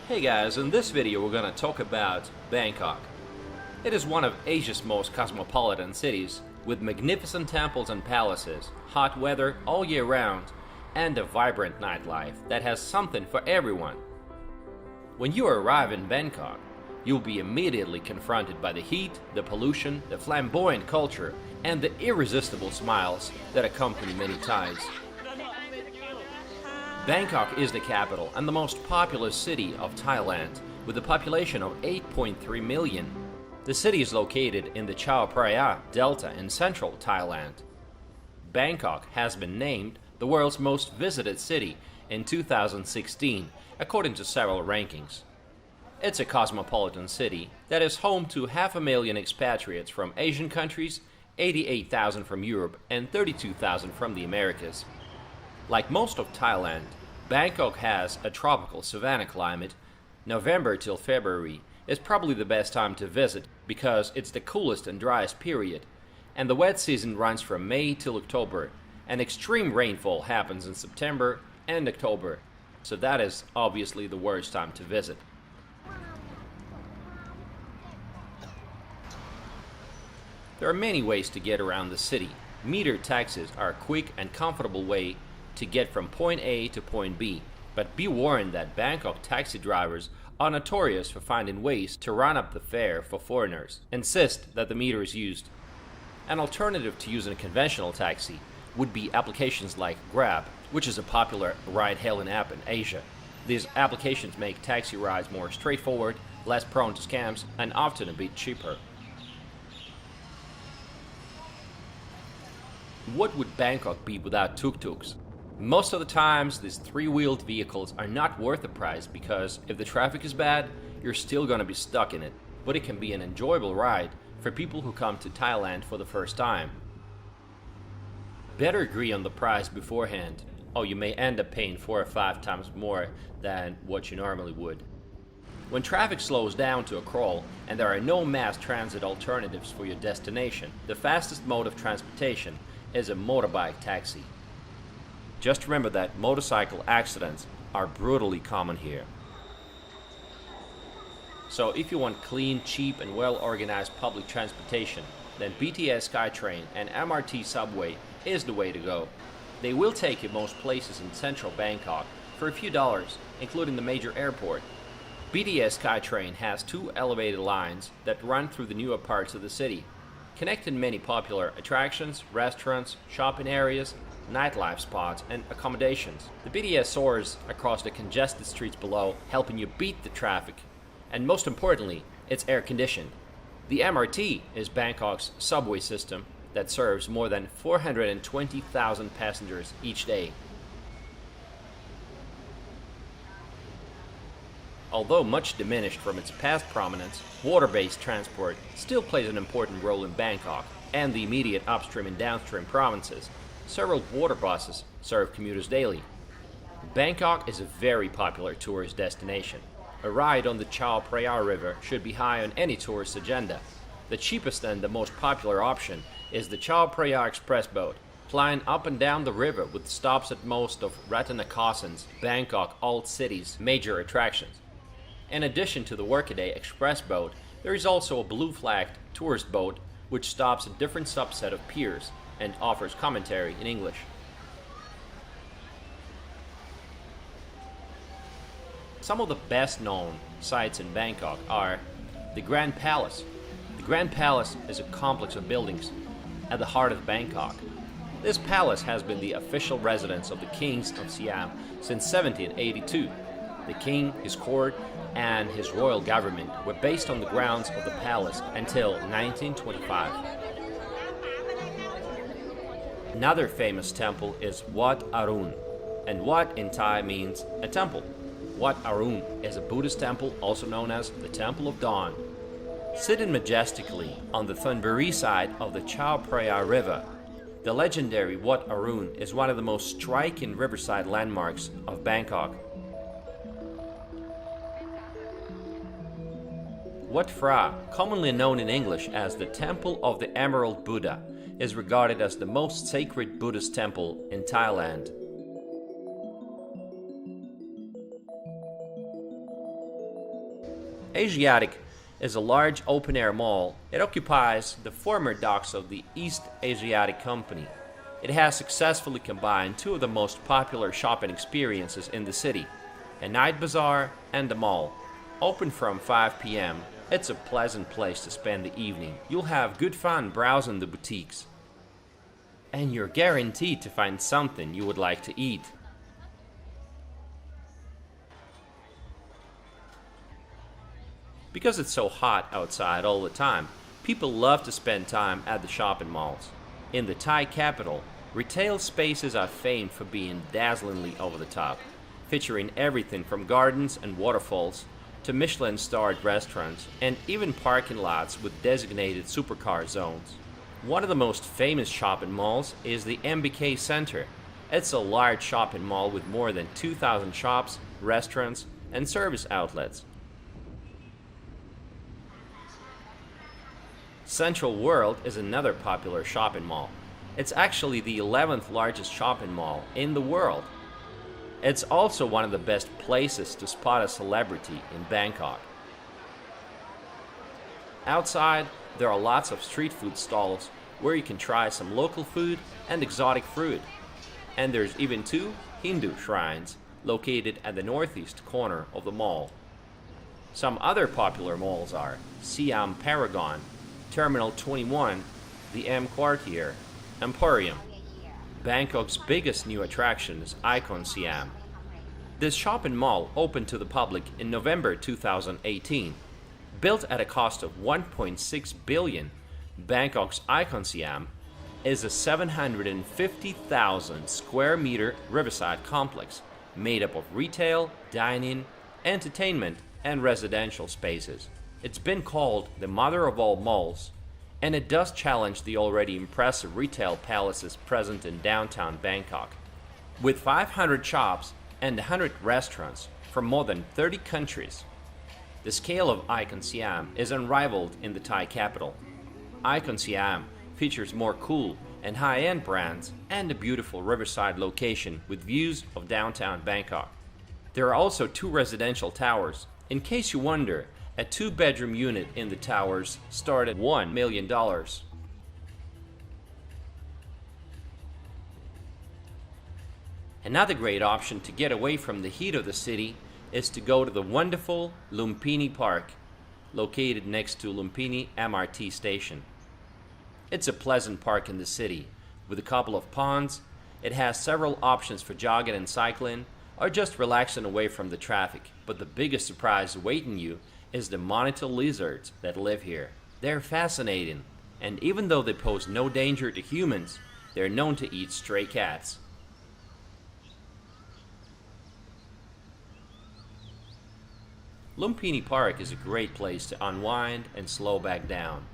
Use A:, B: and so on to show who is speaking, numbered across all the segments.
A: Hey guys, in this video we're gonna talk about Bangkok. It is one of Asia's most cosmopolitan cities, with magnificent temples and palaces, hot weather all year round, and a vibrant nightlife that has something for everyone. When you arrive in Bangkok, you'll be immediately confronted by the heat, the pollution, the flamboyant culture, and the irresistible smiles that accompany many Thais. Bangkok is the capital and the most populous city of Thailand, with a population of 8.3 million. The city is located in the Chao Phraya Delta in central Thailand. Bangkok has been named the world's most visited city in 2016, according to several rankings. It's a cosmopolitan city that is home to 500,000 expatriates from Asian countries, 88,000 from Europe, and 32,000 from the Americas. Like most of Thailand, Bangkok has a tropical savanna climate. November till February is probably the best time to visit because it's the coolest and driest period, and the wet season runs from May till October, and extreme rainfall happens in September and October, so that is obviously the worst time to visit. There are many ways to get around the city. Meter taxis are a quick and comfortable way to get from point A to point B, but be warned that Bangkok taxi drivers are notorious for finding ways to run up the fare for foreigners. Insist that the meter is used. An alternative to using a conventional taxi would be applications like Grab, which is a popular ride-hailing app in Asia. These applications make taxi rides more straightforward, less prone to scams, and often a bit cheaper. What would Bangkok be without tuk-tuks? Most of the times, these three-wheeled vehicles are not worth the price because if the traffic is bad, you're still gonna be stuck in it. But it can be an enjoyable ride for people who come to Thailand for the first time. Better agree on the price beforehand, or you may end up paying 4 or 5 times more than what you normally would. When traffic slows down to a crawl and there are no mass transit alternatives for your destination, the fastest mode of transportation is a motorbike taxi. Just remember that motorcycle accidents are brutally common here. So if you want clean, cheap, and well-organized public transportation, then BTS SkyTrain and MRT subway is the way to go. They will take you most places in central Bangkok for a few dollars, including the major airport. BTS SkyTrain has 2 elevated lines that run through the newer parts of the city, connecting many popular attractions, restaurants, shopping areas, nightlife spots, and accommodations. The BTS soars across the congested streets below, helping you beat the traffic. And most importantly, it's air-conditioned. The MRT is Bangkok's subway system that serves more than 420,000 passengers each day. Although much diminished from its past prominence, water-based transport still plays an important role in Bangkok and the immediate upstream and downstream provinces. Several water buses serve commuters daily. Bangkok is a very popular tourist destination. A ride on the Chao Phraya River should be high on any tourist agenda. The cheapest and the most popular option is the Chao Phraya Express boat, plying up and down the river with stops at most of Rattanakosin's, Bangkok Old City's major attractions. In addition to the workaday express boat, there is also a blue-flagged tourist boat which stops at different subset of piers and offers commentary in English. Some of the best-known sites in Bangkok are the Grand Palace. The Grand Palace is a complex of buildings at the heart of Bangkok. This palace has been the official residence of the kings of Siam since 1782. The king, his court, and his royal government were based on the grounds of the palace until 1925. Another famous temple is Wat Arun, and Wat in Thai means a temple. Wat Arun is a Buddhist temple also known as the Temple of Dawn. Sitting majestically on the Thunburi side of the Chao Phraya River, the legendary Wat Arun is one of the most striking riverside landmarks of Bangkok. Wat Phra, commonly known in English as the Temple of the Emerald Buddha, is regarded as the most sacred Buddhist temple in Thailand. Asiatic is a large open-air mall. It occupies the former docks of the East Asiatic Company. It has successfully combined two of the most popular shopping experiences in the city, a night bazaar and a mall. Open from 5 p.m., it's a pleasant place to spend the evening. You'll have good fun browsing the boutiques. And you're guaranteed to find something you would like to eat. Because it's so hot outside all the time, people love to spend time at the shopping malls. In the Thai capital, retail spaces are famed for being dazzlingly over the top, featuring everything from gardens and waterfalls to Michelin-starred restaurants and even parking lots with designated supercar zones. One of the most famous shopping malls is the MBK Center. It's a large shopping mall with more than 2,000 shops, restaurants, and service outlets. Central World is another popular shopping mall. It's actually the 11th largest shopping mall in the world. It's also one of the best places to spot a celebrity in Bangkok. Outside, there are lots of street food stalls where you can try some local food and exotic fruit. And there's even 2 Hindu shrines located at the northeast corner of the mall. Some other popular malls are Siam Paragon, Terminal 21, the M Quartier, Emporium. Bangkok's biggest new attraction is Icon Siam. This shopping mall opened to the public in November 2018. Built at a cost of 1.6 billion, Bangkok's Icon Siam is a 750,000 square meter riverside complex made up of retail, dining, entertainment, and residential spaces. It's been called the mother of all malls, and it does challenge the already impressive retail palaces present in downtown Bangkok. With 500 shops and 100 restaurants from more than 30 countries, the scale of Icon Siam is unrivaled in the Thai capital. Icon Siam features more cool and high-end brands and a beautiful riverside location with views of downtown Bangkok. There are also 2 residential towers. In case you wonder, a 2-bedroom unit in the towers start at $1 million. Another great option to get away from the heat of the city is to go to the wonderful Lumpini Park, located next to Lumpini MRT station. It's a pleasant park in the city, with a couple of ponds. It has several options for jogging and cycling, or just relaxing away from the traffic. But the biggest surprise awaiting you is the monitor lizards that live here. They're fascinating, and even though they pose no danger to humans, they're known to eat stray cats. Lumpini Park is a great place to unwind and slow back down.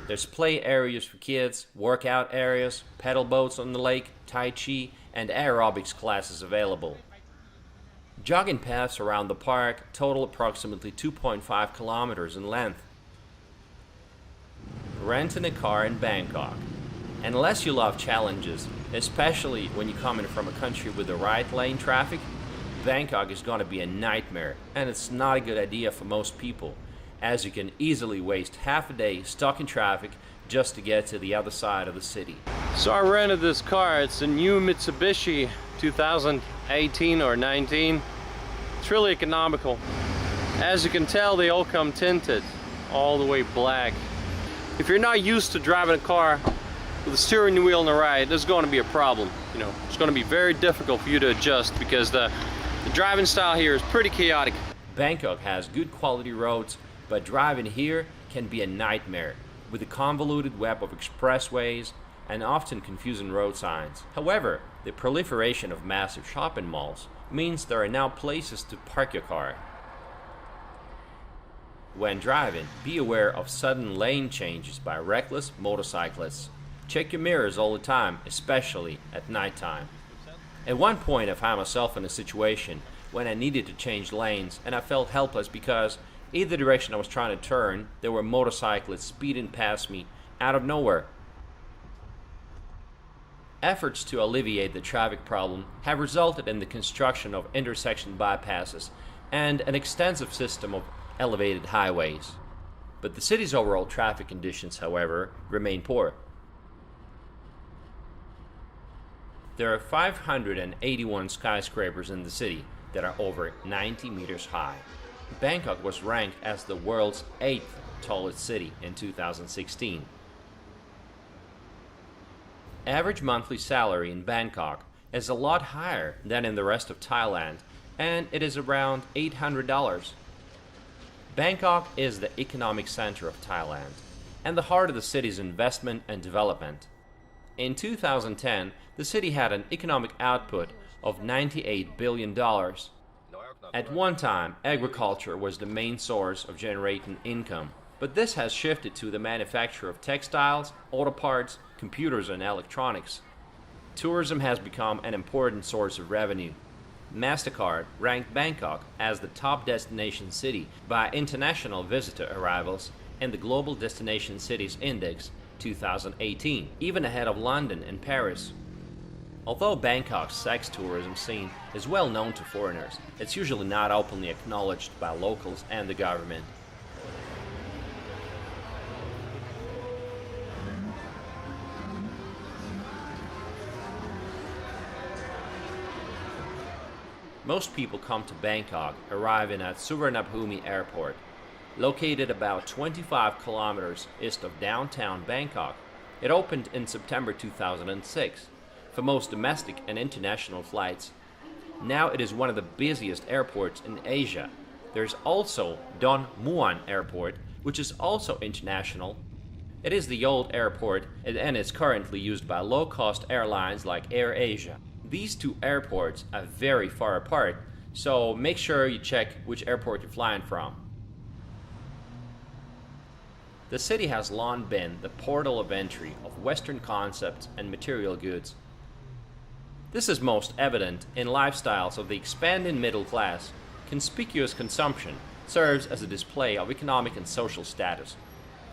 A: There's play areas for kids, workout areas, pedal boats on the lake, tai chi, and aerobics classes available. Jogging paths around the park total approximately 2.5 kilometers in length. Renting a car in Bangkok. Unless you love challenges, especially when you're coming from a country with the right lane traffic, Bangkok is going to be a nightmare, and it's not a good idea for most people, as you can easily waste half a day stuck in traffic just to get to the other side of the city.
B: So I rented this car. It's a new Mitsubishi 2018 or 19. It's really economical. As you can tell, they all come tinted, all the way black. If you're not used to driving a car with a steering wheel on the right, there's going to be a problem. You know, it's going to be very difficult for you to adjust because the driving style here is pretty chaotic.
A: Bangkok has good quality roads, but driving here can be a nightmare with a convoluted web of expressways and often confusing road signs. However, the proliferation of massive shopping malls means there are now places to park your car. When driving, be aware of sudden lane changes by reckless motorcyclists. Check your mirrors all the time, especially at nighttime. At one point I found myself in a situation when I needed to change lanes and I felt helpless because either direction I was trying to turn, there were motorcyclists speeding past me out of nowhere. Efforts to alleviate the traffic problem have resulted in the construction of intersection bypasses and an extensive system of elevated highways. But the city's overall traffic conditions, however, remain poor. There are 581 skyscrapers in the city that are over 90 meters high. Bangkok was ranked as the world's 8th tallest city in 2016. Average monthly salary in Bangkok is a lot higher than in the rest of Thailand, and it is around $800. Bangkok is the economic center of Thailand and the heart of the city's investment and development. In 2010, the city had an economic output of $98 billion. At one time, agriculture was the main source of generating income, but this has shifted to the manufacture of textiles, auto parts, computers, and electronics. Tourism has become an important source of revenue. MasterCard ranked Bangkok as the top destination city by international visitor arrivals in the Global Destination Cities Index 2018, even ahead of London and Paris. Although Bangkok's sex tourism scene is well known to foreigners, it's usually not openly acknowledged by locals and the government. Most people come to Bangkok arriving at Suvarnabhumi Airport, located about 25 kilometers east of downtown Bangkok. It opened in September 2006 for most domestic and international flights. Now it is one of the busiest airports in Asia. There's also Don Muan Airport, which is also international. It is the old airport and is currently used by low-cost airlines like Air Asia. These two airports are very far apart, so make sure you check which airport you're flying from. The city has long been the portal of entry of Western concepts and material goods. This is most evident in lifestyles of the expanding middle class. Conspicuous consumption serves as a display of economic and social status,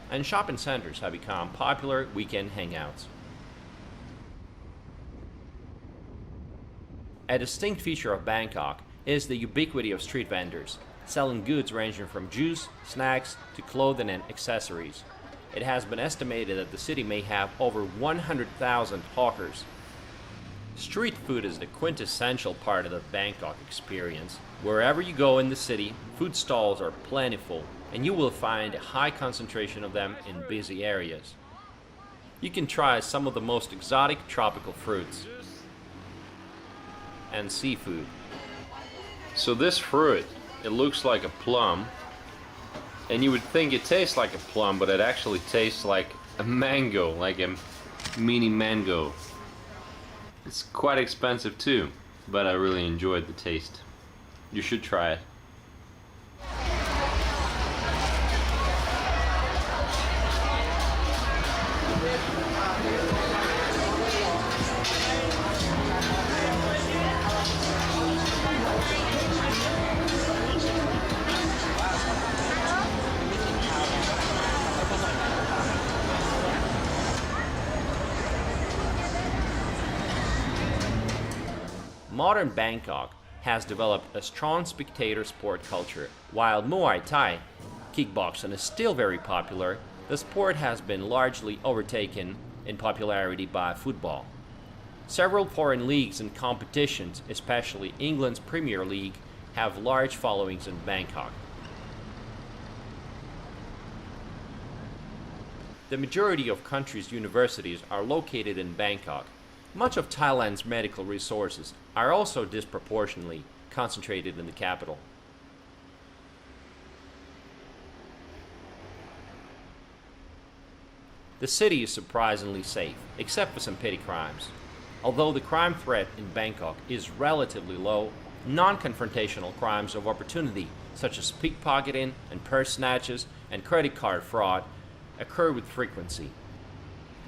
A: and shopping centers have become popular weekend hangouts. A distinct feature of Bangkok is the ubiquity of street vendors, selling goods ranging from juice, snacks, to clothing and accessories. It has been estimated that the city may have over 100,000 hawkers. Street food is the quintessential part of the Bangkok experience. Wherever you go in the city, food stalls are plentiful, and you will find a high concentration of them in busy areas. You can try some of the most exotic tropical fruits and seafood. So this fruit, it looks like a plum, and you would think it tastes like a plum, but it actually tastes like a mango, like a mini mango. It's quite expensive too, but I really enjoyed the taste. You should try it. Modern Bangkok has developed a strong spectator sport culture. While Muay Thai, kickboxing, is still very popular, the sport has been largely overtaken in popularity by football. Several foreign leagues and competitions, especially England's Premier League, have large followings in Bangkok. The majority of country's universities are located in Bangkok. Much of Thailand's medical resources are also disproportionately concentrated in the capital. The city is surprisingly safe, except for some petty crimes. Although the crime threat in Bangkok is relatively low, non-confrontational crimes of opportunity, such as pickpocketing and purse snatches and credit card fraud, occur with frequency.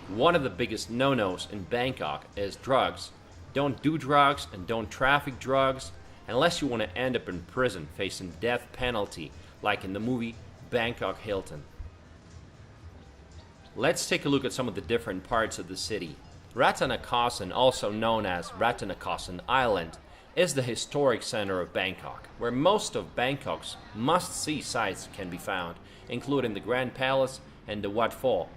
A: One of the biggest no-nos in Bangkok is drugs. Don't do drugs and don't traffic drugs unless you want to end up in prison facing death penalty, like in the movie Bangkok Hilton. Let's take a look at some of the different parts of the city. Rattanakosin, also known as Rattanakosin Island, is the historic center of Bangkok, where most of Bangkok's must-see sites can be found, including the Grand Palace and the Wat Pho.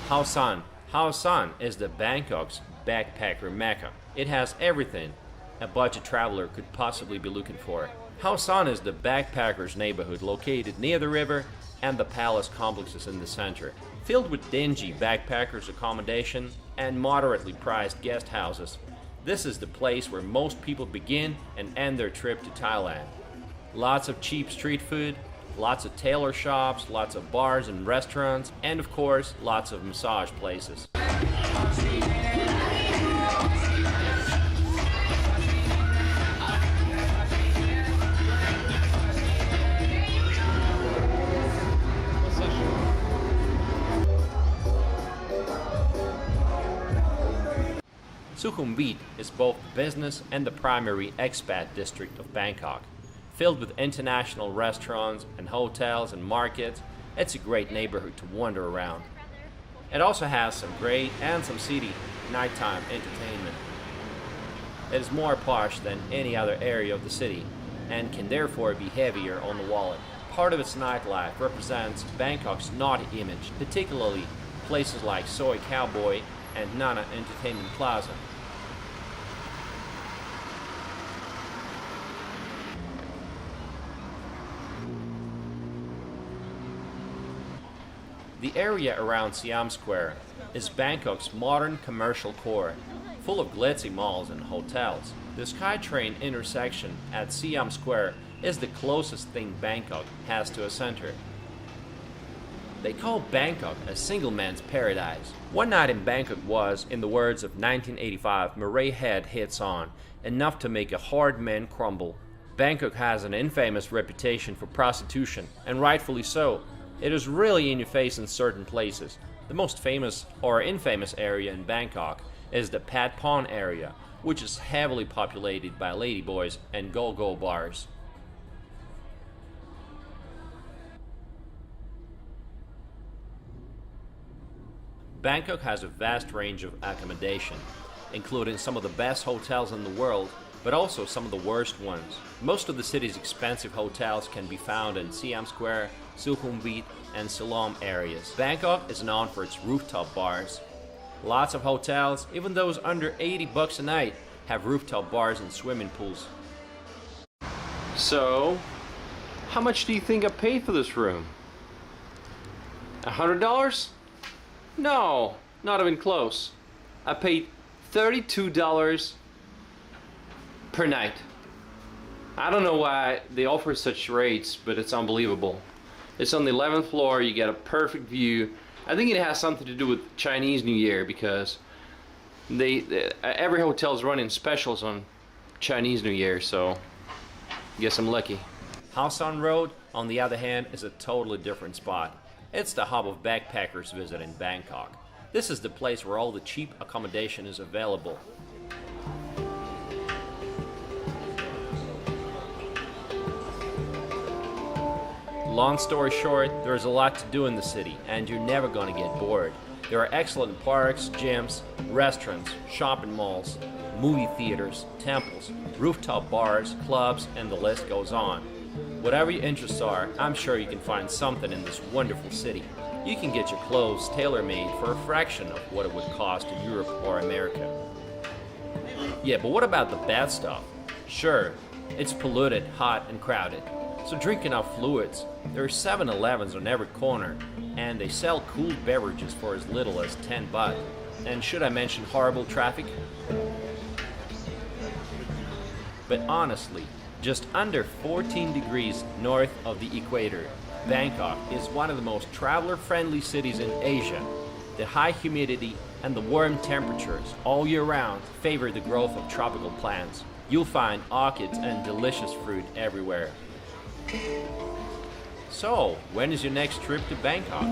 A: Khao San. Khao San is the Bangkok's backpacker mecca. It has everything a budget traveler could possibly be looking for. Khao San is the backpackers' neighborhood located near the river and the palace complexes in the center, filled with dingy backpackers' accommodation and moderately priced guest houses. This is the place where most people begin and end their trip to Thailand. Lots of cheap street food, lots of tailor shops, lots of bars and restaurants, and of course, lots of massage places. Sukhumvit is both the business and the primary expat district of Bangkok. Filled with international restaurants and hotels and markets, it's a great neighborhood to wander around. It also has some great and some seedy nighttime entertainment. It is more posh than any other area of the city and can therefore be heavier on the wallet. Part of its nightlife represents Bangkok's naughty image, particularly places like Soy Cowboy and Nana Entertainment Plaza. The area around Siam Square is Bangkok's modern commercial core, full of glitzy malls and hotels. The SkyTrain intersection at Siam Square is the closest thing Bangkok has to a center. They call Bangkok a single man's paradise. One night in Bangkok was, in the words of 1985 Murray Head hit song, enough to make a hard man crumble. Bangkok has an infamous reputation for prostitution, and rightfully so. It is really in your face in certain places. The most famous or infamous area in Bangkok is the Pat Pon area, which is heavily populated by ladyboys and go-go bars. Bangkok has a vast range of accommodation, including some of the best hotels in the world, but also some of the worst ones. Most of the city's expensive hotels can be found in Siam Square, Sukhumvit, and Siloam areas. Bangkok is known for its rooftop bars. Lots of hotels, even those under $80 a night, have rooftop bars and swimming pools.
B: So, how much do you think I paid for this room? $100? No, not even close. I paid $32 per night. I don't know why they offer such rates, but it's unbelievable. It's on the 11th floor, you get a perfect view. I think it has something to do with Chinese New Year because every hotel is running specials on Chinese New Year, so I guess I'm lucky.
A: Khao San Road, on the other hand, is a totally different spot. It's the hub of backpackers visit in Bangkok. This is the place where all the cheap accommodation is available. Long story short, there's a lot to do in the city, and you're never going to get bored. There are excellent parks, gyms, restaurants, shopping malls, movie theaters, temples, rooftop bars, clubs, and the list goes on. Whatever your interests are, I'm sure you can find something in this wonderful city. You can get your clothes tailor-made for a fraction of what it would cost in Europe or America. Yeah, but what about the bad stuff? Sure, it's polluted, hot, and crowded. So drink enough fluids. There are 7-Elevens on every corner, and they sell cooled beverages for as little as 10 baht. And should I mention horrible traffic? But honestly, just under 14 degrees north of the equator, Bangkok is one of the most traveler-friendly cities in Asia. The high humidity and the warm temperatures all year round favor the growth of tropical plants. You'll find orchids and delicious fruit everywhere. So, when is your next trip to Bangkok?